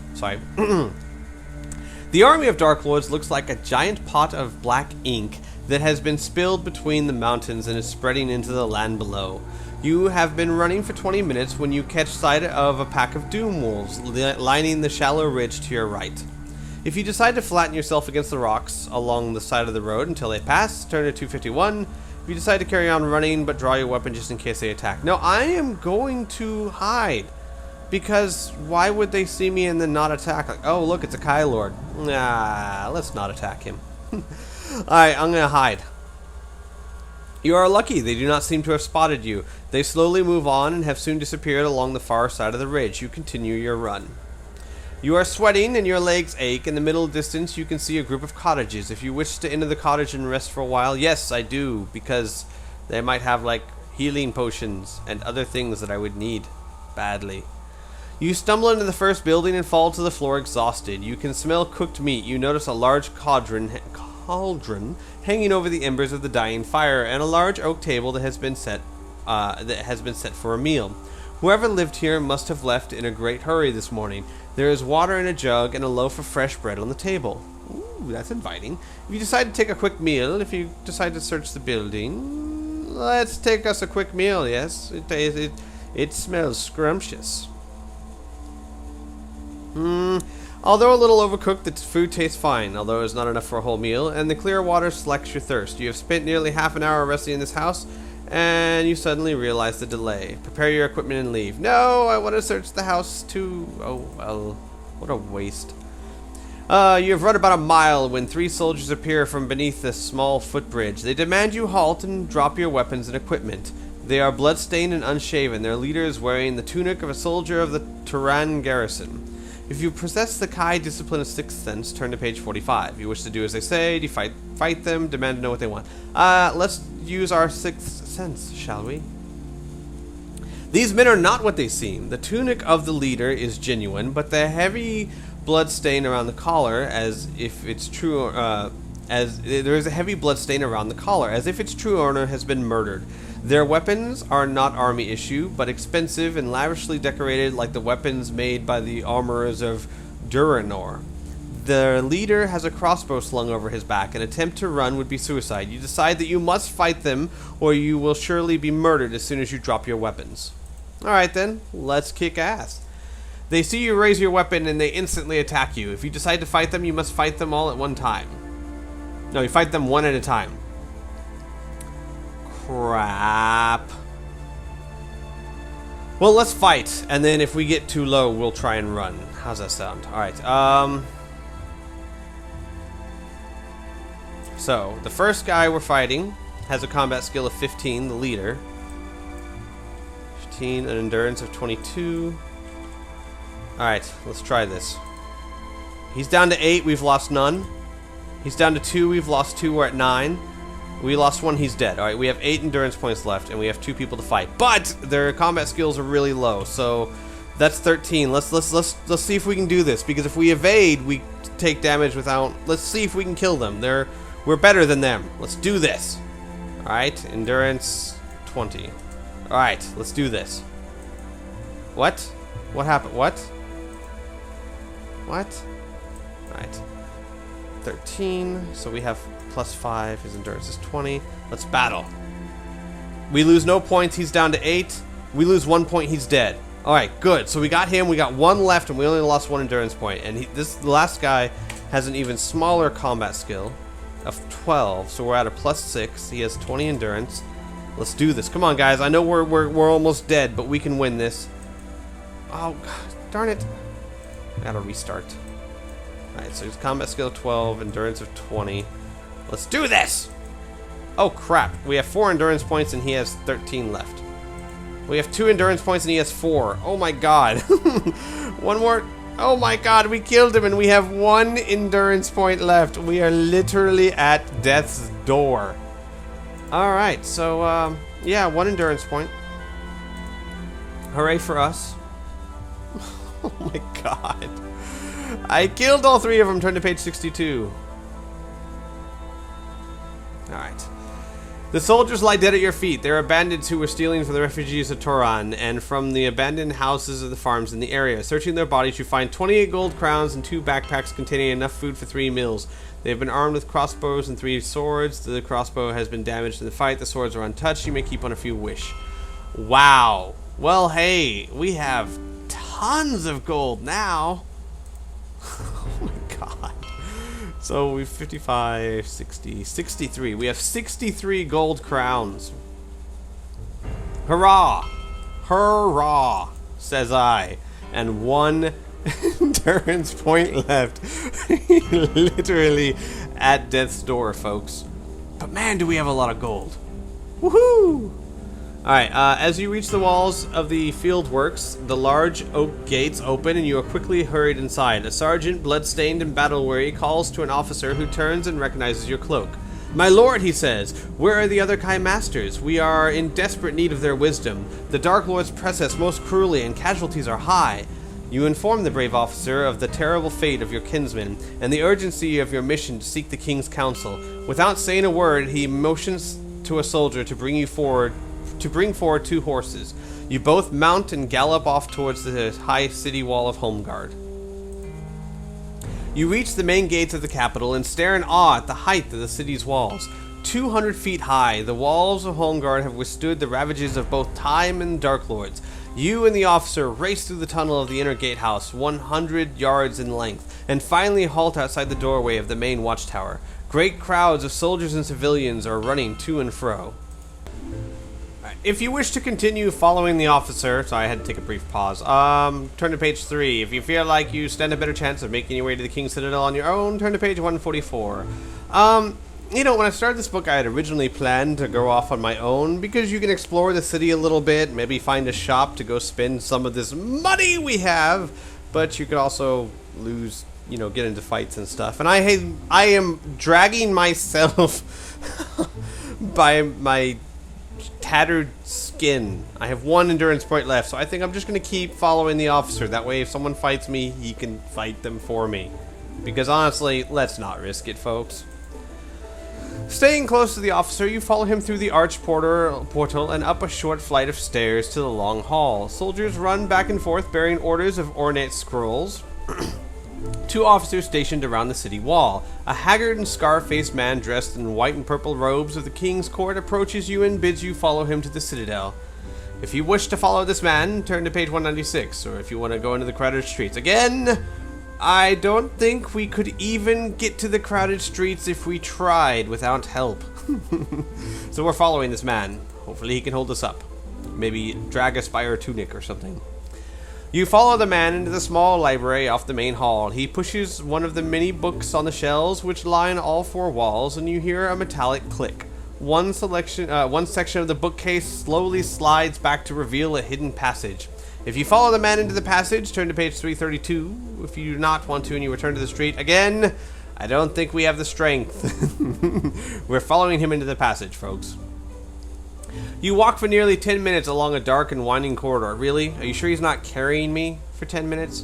[SPEAKER 1] army of Dark Lords looks like a giant pot of black ink that has been spilled between the mountains and is spreading into the land below. You have been running for 20 minutes when you catch sight of a pack of doom wolves lining the shallow ridge to your right. If you decide to flatten yourself against the rocks along the side of the road until they pass, turn to 251. If you decide to carry on running but draw your weapon just in case they attack. No, I am going to hide. Because why would they see me and then not attack? Like, oh, look, it's a Kai Lord. Nah, let's not attack him. Alright, I'm going to hide. You are lucky. They do not seem to have spotted you. They slowly move on and have soon disappeared along the far side of the ridge. You continue your run. You are sweating and your legs ache. In the middle distance, you can see a group of cottages. If you wish to enter the cottage and rest for a while, yes, I do, because they might have, like, healing potions and other things that I would need badly. You stumble into the first building and fall to the floor exhausted. You can smell cooked meat. You notice a large cauldron hanging over the embers of the dying fire, and a large oak table that has been set for a meal. Whoever lived here must have left in a great hurry this morning. There is water in a jug and a loaf of fresh bread on the table. Ooh, that's inviting. If you decide to take a quick meal, if you decide to search the building, let's take us a quick meal. Yes, it smells scrumptious. Although a little overcooked, the food tastes fine, although it's not enough for a whole meal, and the clear water slacks your thirst. You have spent nearly half an hour resting in this house, and you suddenly realize the delay. Prepare your equipment and leave. No, I want to search the house too. Oh, well, what a waste. You have run about a mile when 3 soldiers appear from beneath a small footbridge. They demand you halt and drop your weapons and equipment. They are bloodstained and unshaven. Their leader is wearing the tunic of a soldier of the Turan garrison. If you possess the Kai discipline of Sixth Sense, turn to page 45. You wish to do as they say, fight them, demand to know what they want. Let's use our Sixth Sense, shall we? These men are not what they seem. The tunic of the leader is genuine, but the heavy blood stain around the collar, as if its true there is a heavy blood stain around the collar, as if its true owner has been murdered. Their weapons are not army issue, but expensive and lavishly decorated like the weapons made by the armorers of Duranor. The leader has a crossbow slung over his back. An attempt to run would be suicide. You decide that you must fight them, or you will surely be murdered as soon as you drop your weapons. Alright then, let's kick ass. They see you raise your weapon and they instantly attack you. If you decide to fight them, you must fight them all at one time. No, you fight them one at a time. Crap. Well, let's fight, and then if we get too low, we'll try and run. How's that sound? Alright, so, the first guy we're fighting has a combat skill of 15, the leader. 15, an endurance of 22. Alright, let's try this. He's down to 8, we've lost none. He's down to 2, we've lost 2, we're at 9. We lost 1, he's dead. Alright, we have 8 endurance points left, and we have 2 people to fight. But their combat skills are really low, so that's 13. Let's see if we can do this, because if we evade, we take damage without... Let's see if we can kill them. We're better than them. Let's do this. Alright, endurance 20. Alright, let's do this. What? What happened? What? What? Alright. 13. So we have +5. His endurance is 20. Let's battle. We lose no points. He's down to 8. We lose 1 point. He's dead. Alright, good. So we got him. We got 1 left, and we only lost 1 endurance point. And the last guy has an even smaller combat skill of 12. So we're at a +6. He has 20 endurance. Let's do this. Come on, guys. I know we're almost dead, but we can win this. Oh, God, darn it. Gotta restart. Alright, so his combat skill 12, endurance of 20. Let's do this! Oh, crap. We have 4 endurance points, and he has 13 left. We have 2 endurance points, and he has 4. Oh, my God. 1 more. Oh, my God. We killed him, and we have 1 endurance point left. We are literally at death's door. Alright, so, yeah, 1 endurance point. Hooray for us. Oh my god. I killed all 3 of them. Turn to page 62. Alright. The soldiers lie dead at your feet. They are bandits who were stealing from the refugees of Toran and from the abandoned houses of the farms in the area. Searching their bodies, you find 28 gold crowns and 2 backpacks containing enough food for 3 meals. They have been armed with crossbows and 3 swords. The crossbow has been damaged in the fight. The swords are untouched. You may keep one if you wish. Wow. Well, hey, we have tons of gold now. Oh my god. So we've 55, 60, 63. We have 63 gold crowns. Hurrah! Hurrah! Says I. And 1 endurance point left. Literally at death's door, folks. But man, do we have a lot of gold. Woohoo! Alright, as you reach the walls of the field works, the large oak gates open and you are quickly hurried inside. A sergeant, blood-stained and battle-weary, calls to an officer who turns and recognizes your cloak. My lord, he says, where are the other Kai masters? We are in desperate need of their wisdom. The Dark Lords press us most cruelly and casualties are high. You inform the brave officer of the terrible fate of your kinsmen and the urgency of your mission to seek the king's counsel. Without saying a word, he motions to a soldier to bring forward 2 horses. You both mount and gallop off towards the high city wall of Homeguard. You reach the main gates of the capital and stare in awe at the height of the city's walls. 200 feet high, the walls of Homeguard have withstood the ravages of both time and Dark Lords. You and the officer race through the tunnel of the inner gatehouse, 100 yards in length, and finally halt outside the doorway of the main watchtower. Great crowds of soldiers and civilians are running to and fro. If you wish to continue following the officer, so I had to take a brief pause, turn to page 3. If you feel like you stand a better chance of making your way to the King's Citadel on your own, turn to page 144. You know, when I started this book, I had originally planned to go off on my own, because you can explore the city a little bit, maybe find a shop to go spend some of this money we have, but you could also lose, you know, get into fights and stuff. And I am dragging myself by my tattered skin. I have 1 endurance point left, so I think I'm just going to keep following the officer. That way, if someone fights me, he can fight them for me. Because honestly, let's not risk it, folks. Staying close to the officer, you follow him through the arched portal and up a short flight of stairs to the long hall. Soldiers run back and forth bearing orders of ornate scrolls. 2 officers stationed around the city wall. A haggard and scar-faced man dressed in white and purple robes of the king's court approaches you and bids you follow him to the citadel. If you wish to follow this man, turn to page 196, or if you want to go into the crowded streets. Again, I don't think we could even get to the crowded streets if we tried without help. So we're following this man. Hopefully he can hold us up. Maybe drag us by our tunic or something. You follow the man into the small library off the main hall. He pushes one of the many books on the shelves which line all 4 walls, and you hear a metallic click. One section of the bookcase slowly slides back to reveal a hidden passage. If you follow the man into the passage, turn to page 332. If you do not want to and you return to the street, again, I don't think we have the strength. We're following him into the passage, folks. You walk for nearly 10 minutes along a dark and winding corridor. Really? Are you sure he's not carrying me for 10 minutes?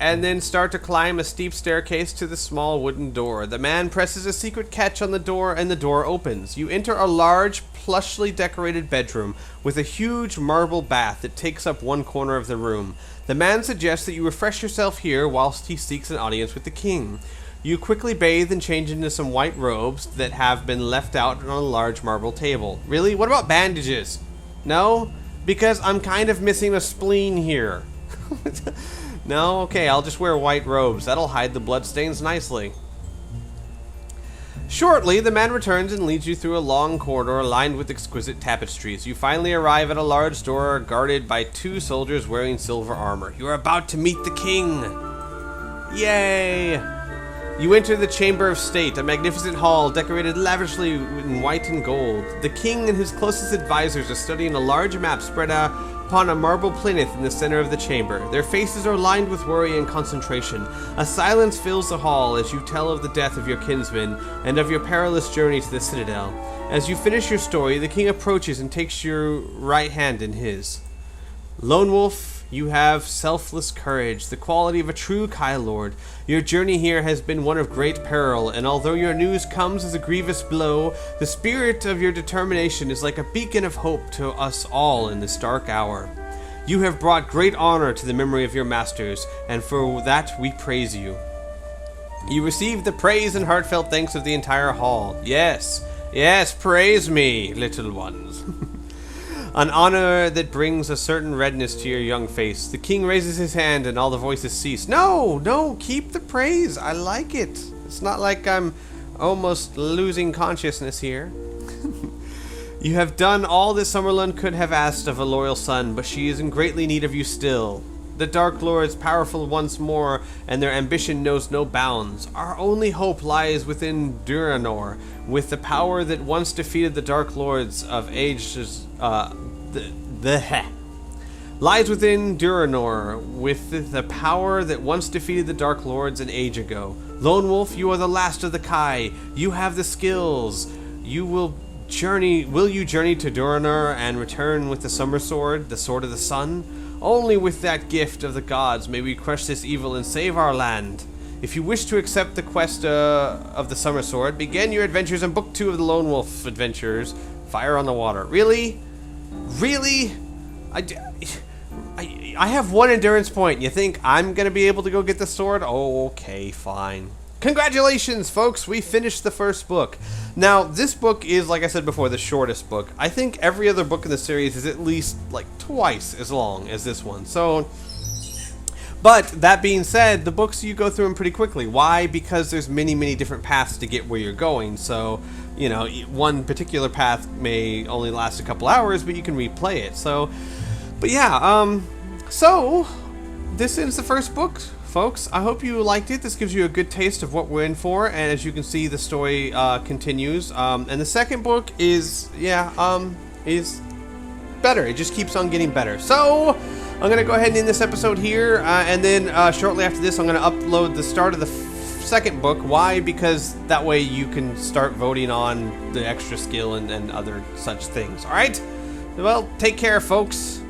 [SPEAKER 1] And then start to climb a steep staircase to the small wooden door. The man presses a secret catch on the door and the door opens. You enter a large, plushly decorated bedroom with a huge marble bath that takes up one corner of the room. The man suggests that you refresh yourself here whilst he seeks an audience with the king. You quickly bathe and change into some white robes that have been left out on a large marble table. Really? What about bandages? No? Because I'm kind of missing a spleen here. No? Okay, I'll just wear white robes. That'll hide the bloodstains nicely. Shortly, the man returns and leads you through a long corridor lined with exquisite tapestries. You finally arrive at a large door guarded by 2 soldiers wearing silver armor. You are about to meet the king! Yay! You enter the Chamber of State, a magnificent hall decorated lavishly in white and gold. The king and his closest advisors are studying a large map spread out upon a marble plinth in the center of the chamber. Their faces are lined with worry and concentration. A silence fills the hall as you tell of the death of your kinsman and of your perilous journey to the citadel. As you finish your story, the king approaches and takes your right hand in his. Lone Wolf, you have selfless courage, the quality of a true Kai Lord. Your journey here has been one of great peril, and although your news comes as a grievous blow, the spirit of your determination is like a beacon of hope to us all in this dark hour. You have brought great honor to the memory of your masters, and for that we praise you. You receive the praise and heartfelt thanks of the entire hall. Yes, yes, praise me, little ones. An honor that brings a certain redness to your young face. The king raises his hand and all the voices cease. No, no, keep the praise. I like it. It's not like I'm almost losing consciousness here. You have done all that Summerlund could have asked of a loyal son, but she is in greatly need of you still. The Dark Lords powerful once more, and their ambition knows no bounds. Our only hope lies within Duranor, with the power that once defeated the Dark Lords of ages. Lies within Duranor, with the power that once defeated the Dark Lords an age ago. Lone Wolf, you are the last of the Kai. You have the skills. Will you journey to Duranor and return with the Summer Sword, the Sword of the Sun? Only with that gift of the gods may we crush this evil and save our land. If you wish to accept the quest of the Summer Sword, begin your adventures in Book 2 of the Lone Wolf Adventures, Fire on the Water. Really? Really? I have 1 endurance point. You think I'm going to be able to go get the sword? Oh, okay, fine. Congratulations, folks! We finished the first book. Now, this book is, like I said before, the shortest book. I think every other book in the series is at least, like, twice as long as this one. So, but, that being said, the books you go through them pretty quickly. Why? Because there's many, many different paths to get where you're going. So, you know, one particular path may only last a couple hours, but you can replay it. So, but yeah, so, this ends the first book, folks. I hope you liked it. This gives you a good taste of what we're in for, and as you can see, the story continues. And the second book is, is better. It just keeps on getting better. So, I'm going to go ahead and end this episode here, and then shortly after this, I'm going to upload the start of the second book. Why? Because that way you can start voting on the extra skill and other such things. Alright? Well, take care, folks.